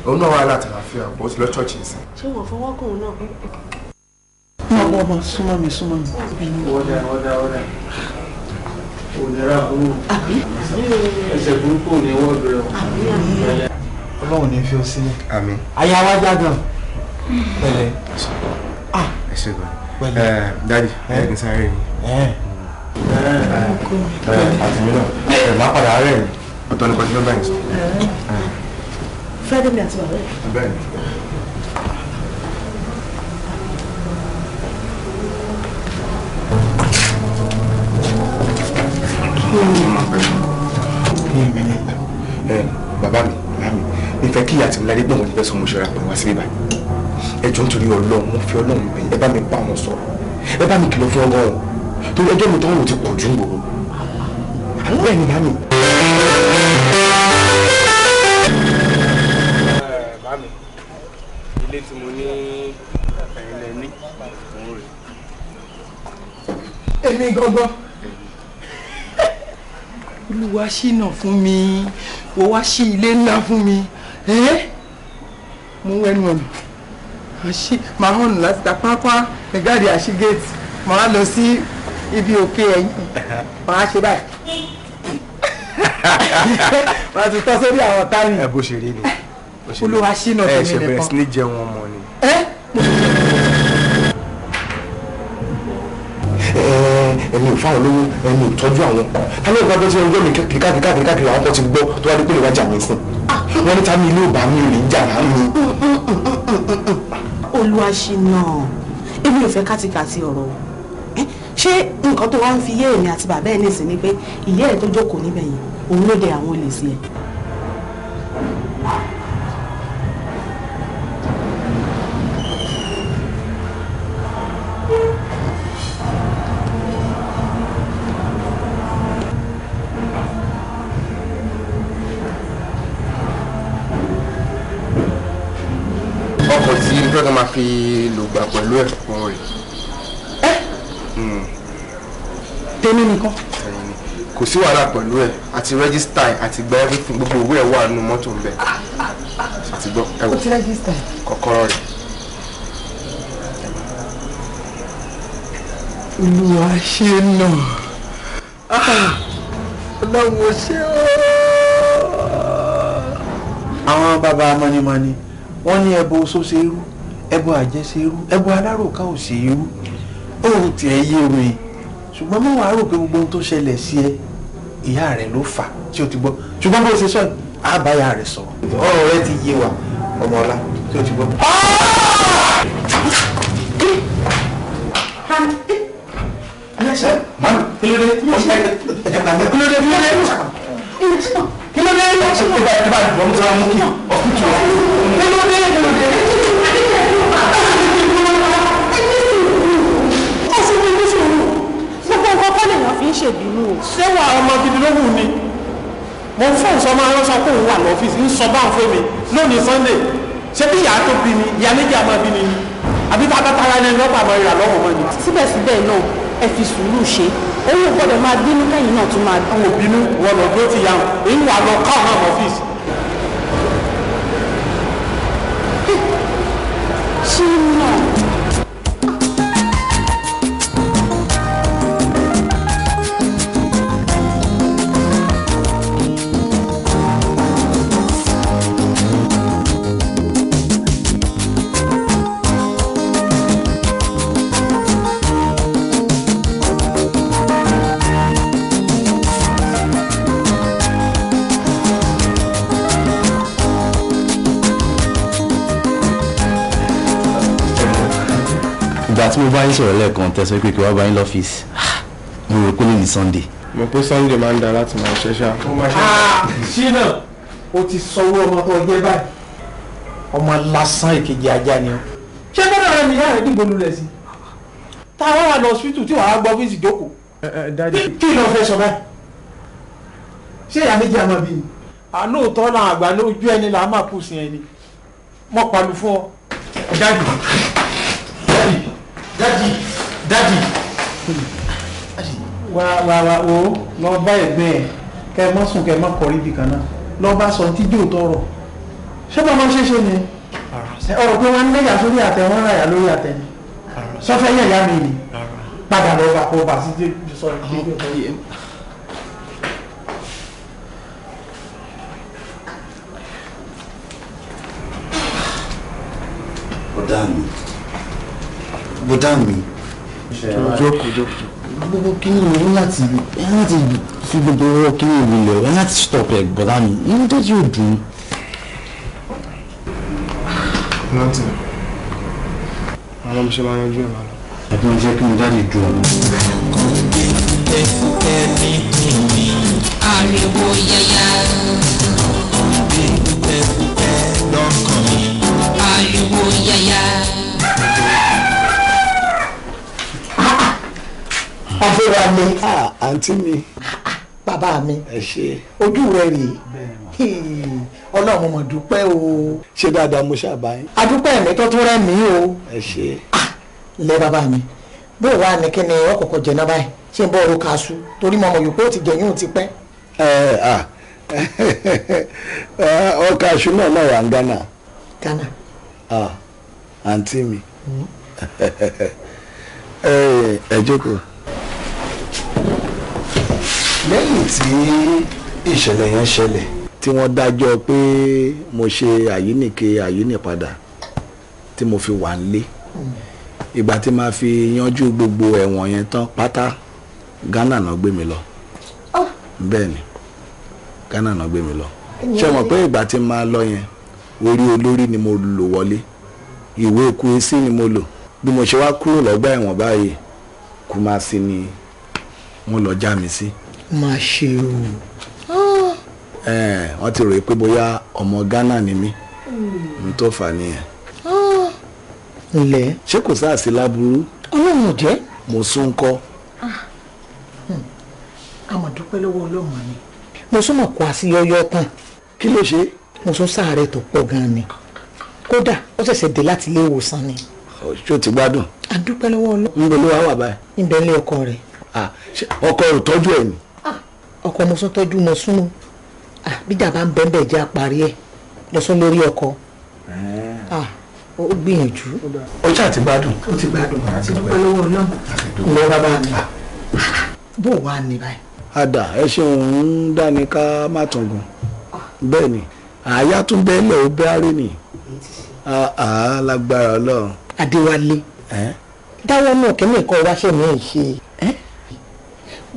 òun náà wà láti àfihàn àpò ó ti lọ ṣọ́ọ̀ṣì sí. ṣé wọ́n fọwọ́ kàn náà. ọmọ súnmọ́ mi. ọ̀dà òdìrà burú ẹsẹ̀ burúkú ní wọ́ọ̀dù rẹ̀. ọlọ́run ní fi ọ sílẹ̀. àmín. àyà wa jágàn. pẹ̀lẹ́. ẹ ṣe gan. dadi ẹ kì í sáré yìí. àtìmí náà máa padà rẹ̀ yìí ọ̀tọ̀ ní kọ́ńtínú báyìí sọ. Fẹ́ẹ́dẹ́mi àti bàbá ẹ̀. bẹ́ẹ̀ ni. bàbá mi ìfẹ́ kí àti ńlá dégbọ̀n wọn ti fẹ́ sọ mo ṣe ra pẹ̀lú wá sí bíbá ẹjọ́ nítorí ọlọ́run mo fi ọlọ́run bẹ̀ ẹ bá mi bá wọn sọ̀rọ̀ ẹ bá mi kìlọ̀ fún ọgọ́rùn torí ẹjọ́ mi tó ń wò ti pọ̀ jù ń gbòòrò àwọn bẹ́ẹ̀ ni bá mi. bá mi ilé tí mo ní ẹ̀yìn lẹ ní òun rè. èmi gangan olúwa ṣínà fún mi wò wá sí ilé ńlá fún mi mo wẹnu ọ̀nà máa hàn láti ta pápá ẹ̀gáàdì àṣì géètì máa lọ sí ibi òkè ẹ̀yìn máa ṣe báyìí máa tún tọ́ sórí àwọn táyì. ẹ bó ṣe rí ni olúwa ṣínà fún mi nìkan. ẹ ṣe bẹ̀rẹ̀ sí ní jẹun ọmọ ni. ẹni ò fáwọn olówó ẹni ò tọ́jú àwọn alẹ́ ìgbà tó ti ọjọ́ mi káàkiri àwọn kan ti gbọ́ tó wá dé pé lè wá jà mí fún wọn ní tàbí ilé ò bá mi ò lè jà láàmú. Olúwaṣínà èmi ò fẹ́ kátikàti ọ̀rọ̀ o ṣé nǹkan tó wá ń fi yé èmi àti bàbá ẹ̀ nìsín ni pé ìyá ẹ̀ tó jókòó níbẹ̀ yẹn òun ló dẹ àwọn olè sí ẹ̀. ọkọ̀ tí nígbà tó máa fi lògbà pẹ̀lú ẹ̀ fún rẹ̀. tèmi nìkan. kò sí wàhálà pẹ̀lú ẹ̀ àti rẹ́gísítà àti gba everything gbogbo owó ẹ̀ wà nínú mọ́tò ń bẹ̀. àti gbọ́ ẹ wò ó ti rẹ́gísítà. kọ́kọ́rọ́ rẹ̀. Olúwaṣínà ọlọ́run ò ṣe ọ́. àwọn bàbá mọ́nímọ́ní wọ́n ní ẹbọ oṣó ṣe irú ẹbọ àjẹ́ ṣe irú ẹbọ aláròká ò ṣe irú òun tiẹ̀ yé orin ṣùgbọ́n mọ́ wàá rò pé gbogbo ohun tó ṣẹlẹ̀ sí ẹ ìyá rẹ̀ ló fà tí o ti gbọ́ ṣùgbọ́n bó ṣe sọ àbáyá rẹ̀ sọ̀rọ̀ ọ̀rọ̀ rẹ̀ ti yé wa ọmọ ọlá tí o ti gbọ́. Sẹ́wà ọmọ gidi ló wù ní. Mo fún ìsọmọ aránṣọ kó wà lọ́fíìsì ń sọ báwọn fún mi lónìí Sunday. Ṣé bí ìyá tó bí ni ìyá méjì àmọ́ bí ni? Àbí tábàtàrà ẹni lọ́pàá àmọ́ ìrà lọ́wọ́ mọ́ ni. síbẹ̀síbẹ̀ náà ẹ fi sùúrù ṣe owó gbọ́dọ̀ máa bínú kẹ́yìn náà tún máa àwọn òbínú wọn lọ dúró ti yà wọn èyí wà lọ káwọn náà lọ́fíìsì. Ṣínà. ìgbà tí mo bá yín sọ̀rọ̀ lẹ́ẹ̀kan tẹ̀sán pé kí wọ́n bá yín lọ́fíìsì mo rò pé lè ní Sunday mo pé Sunday máa ń da láti máa ṣe ṣá. ṣínà o ti sọwọ́ ọmọ tó jẹ́ báyìí ọmọ lásán ìkejì ajá ni ọ ṣé bọ́dọ̀ rẹ mi yára rẹ dìgbò lulẹ̀ sí táwọn wà lọ hospital tí wàá gbọ́ fíìsì jókòó kí ló fẹ́ sọ báyìí ṣé ìyá méjì àmọ́ bí ni àlóòótọ́ làwọn àgbà lójú ẹni là á máa kù sí ẹni mọ́ palu fún ọ dádì wà o lọ bá ẹgbẹ́ ẹ kẹ mọ́ sùn kẹ mọ́ kọrí ibì kan náà lọ bá sọ tí jò tọrọ ṣé bá máa ṣe ni ọ̀rọ̀ pé wọ́n ń lẹ́yà sórí àtẹ wọ́n ráyà lórí àtẹ ni sọfẹ́ yẹ̀yà mi ni padà lọ bá kó bá sí sọ̀rọ̀ ìdíje bọ́dà mi jókòó. gbogbo kíni ìwé láti fi gbogbo ọwọ́ kíni ìwé lẹ̀ ẹ láti stop ẹ̀ bọ́dà mi inú tó ti ò dùn. rántí àwọn ọmọ ṣe máa yanjú ẹ̀ máa lọ. ẹ̀gbọ́n jẹ́ kí mo jáde ju ọ̀nà. ariwo yaya lọ́kàn mi ariwo yaya. àfẹ́wà mi àǹtí mi bàbá mi ẹ ṣe ojú rẹ rèé ọlọ́run mọ̀ dúpẹ́ o. ṣé dáadáa mo ṣàbáyé. adúpẹ́ ẹ̀mí tó tún rẹ̀ mí o. ẹ ṣe. ilé bàbá mi bó wàá ní kí ni ọkọ̀ọ̀kọ̀ jẹ náà báyìí ṣé n bọ́ ọ̀rọ̀ kaṣu torí mo mọ̀ yòókù ó ti jẹ̀yìn ò ti pẹ́. ọkà aṣọ náà wà ní Ghana. Ghana. àǹtí mi ẹ jókòó. lẹ́yìn tí ìṣẹ̀lẹ̀ yẹn ṣẹlẹ̀ tí wọ́n dájọ́ pé mo ṣe àyínípadà tí mo fi wà nílé ìgbà tí máa fi yanjú gbogbo ẹ̀wọ̀n yẹn tán pátá Ghana náà gbé mi lọ bẹ́ẹ̀ ni Ghana náà gbé mi lọ ṣé mọ̀ pé ìgbà tí máa lọ yẹn orí olórí ni mo lò wọlé ìwé Kúésì ni mo lò bí mo ṣe wá kúrò lọ́gbà ẹ̀wọ̀n báyìí Kúmásí ni wọ́n lọ já mi sí. má ṣe o. wọ́n ti rò pé bóyá ọmọ Ghana ni mí n tó fà nìyẹn. ǹlẹ́. ṣé kò sáà sí láburú. ọlọ́run ò jẹ́. mo sún kọ́. a mọ̀ dúpẹ́ lọ́wọ́ ọlọ́run ni. mo sún mọ̀ kó àṣeyọyọ tán. kí ló ṣe. mo sún sáàárẹ̀ tó pọ̀ gan-an ni kódà ó ṣẹ̀ṣẹ̀ dé láti ilé ìwòsàn ni. ṣé o ti gbádùn. a dúpẹ́ lọ́wọ́ ọlọ́run. ń bolo wá wà báyìí. níbẹ̀ ilé ọkọ rẹ̀. ọkọ rẹ̀ tọ́jú ẹ̀ ni. ọkọ mo sún tọ́jú mo sún mu bíjà bá ń bẹ́ẹ̀ jẹ́ àparí ẹ̀ mo sún lórí ọkọ. ó gbìyànjú. ọjà àti gbádùn. ó ti gbádùn àti dúpẹ́ lọ́wọ́ ọlọ́run. ìlú bàbá mi bó wà ní báyìí. àdà ẹ ṣeun ń dání ká má tún gùn bẹ́ẹ̀ ni àyà tún bẹ́ẹ̀ lẹ̀ ó bẹ́ẹ̀ rí ni lágbára ọlọ́run. Adéwálé dáwọ́ náà kí nìkan wáṣẹ́ mi ẹ̀ ṣe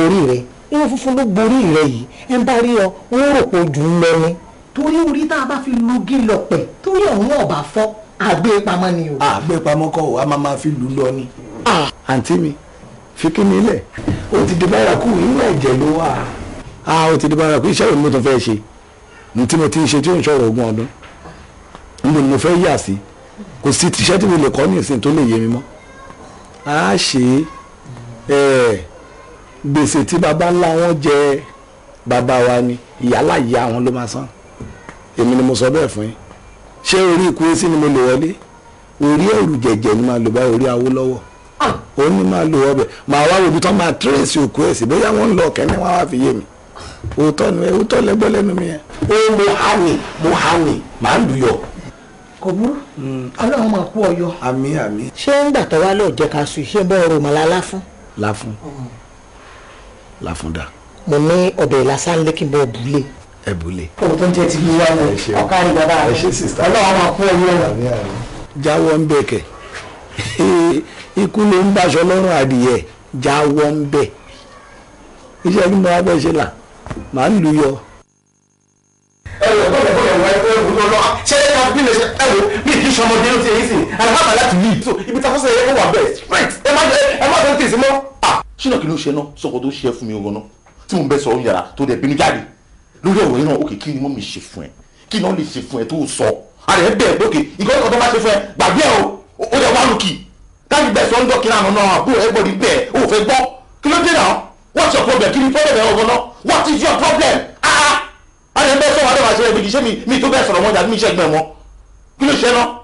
orí rẹ̀ irun funfun ló borí rẹ̀ yìí ẹ̀ ń bá rí ọ wọ́n rò pé ojú ń lọ ni torí orí tá a bá fi lugi lọ̀pẹ̀ torí ọ̀hún ọ̀bà fọ́ àgbépamọ́ ni o. àgbépamọ́ kọ́ wa máa fi lù lọ ni. àǹtí mi fi kí ni ilẹ̀ o ti di bárakú inú ẹ̀jẹ̀ ló wà. o ti di bárakú iṣẹ́ òun mo tún fẹ́ ṣe ní tí mo ti ń ṣe tí ó ń ṣọ̀rọ̀ ogún ọdún níbo ni mo fẹ́ yà sí kò sí tíṣẹ́ tí mo lè kọ́ ní ìsìn tó lè yé mi mọ́. a ṣe gbèsè tí baba ńlá wọn jẹ bàbá wa ni ìyálà ìyá wọn ló máa san èmi ni mo sọ bẹ́ẹ̀ fún yín ṣé orí Kúésì ni mo lò wọlé orí ẹ̀rù jẹ̀jẹ̀ ni máa lò báyìí orí Awólọ́wọ̀ ó ní máa lò wọ́bẹ̀ máa wá òbí tán máa tírèsì òkú ẹ̀ sí bóyá wọ́n ń lọ kẹ́ni wọ́n wá fi yé mi òótọ́ ni òótọ́ lẹ́gbẹ́ lẹ́nu mi yẹn ó mo hàní màá lù yọ. kò burú ọlọ́run máa kú ọyọ. àmín àmín. ṣé ń gbà tó wá lọ jẹ ká sùn iṣẹ́ bọ́ ọ̀rọ̀ màlá láfún dà. mo ní ọbẹ̀ ìlàsán lékì bọ́ bùlé. ẹ bùlé. òun tó ń jẹ́ ti bí wá wọ ọ̀kárí bàbá rẹ̀ ọlọ́run máa kú ọyọ. jáwọ́ ń bẹ̀ kẹ̀ ikú ló ń báṣọ lọ́rùn adìyẹ jáwọ́ ń bẹ̀ iṣẹ́ kí mo wá bẹ́ẹ̀ ṣe là máa ń lu yọ. bọ́lẹ̀ wá ẹgbẹ́ ìwúlò lọ ṣé ẹ máa bí lè ṣe ẹ wo bí kì í ṣọmọdé ló ti yẹ yín sìn àlùfáà láti lead so ibi tí a fọ́sẹ̀ yẹ kó wà bẹ́ẹ̀ straight ẹ má tó tèsí mọ́. ṣínà kí ló ṣe náà sọkọ tó ṣe fún mi gan náà tí mo ń bẹ sọ yàrá tó dẹ̀ bínú jáde lórí ọ̀rọ̀ yìí náà òkè kí ni wọ́n mi ṣe fún ẹ kí ni wọ́n lè ṣe fún ẹ tó sọ àrẹ bẹ́ẹ̀ gbókè nǹkan tó bá ṣe fún ẹ gbàgbé ẹ o dẹ̀ wá lùkì káyọ̀ bẹ́ẹ̀ sọ ń dọ̀ kí náà náà àbúrò ẹ gbọ́dọ̀ bẹ́ẹ̀ o ò fẹ́ gbọ́ kí ló dé náà what's your problem kí ni problem ẹ ọ̀gbọ́n náà what is your problem àrẹ bẹ́ẹ̀ sọ wà lọ́wọ́ àṣẹ ẹ̀ mi tó bẹ́ẹ̀ sọ̀rọ̀ mọ́ ìjà mi ṣẹ́gbẹ́ mọ́ kí ló ṣe náà.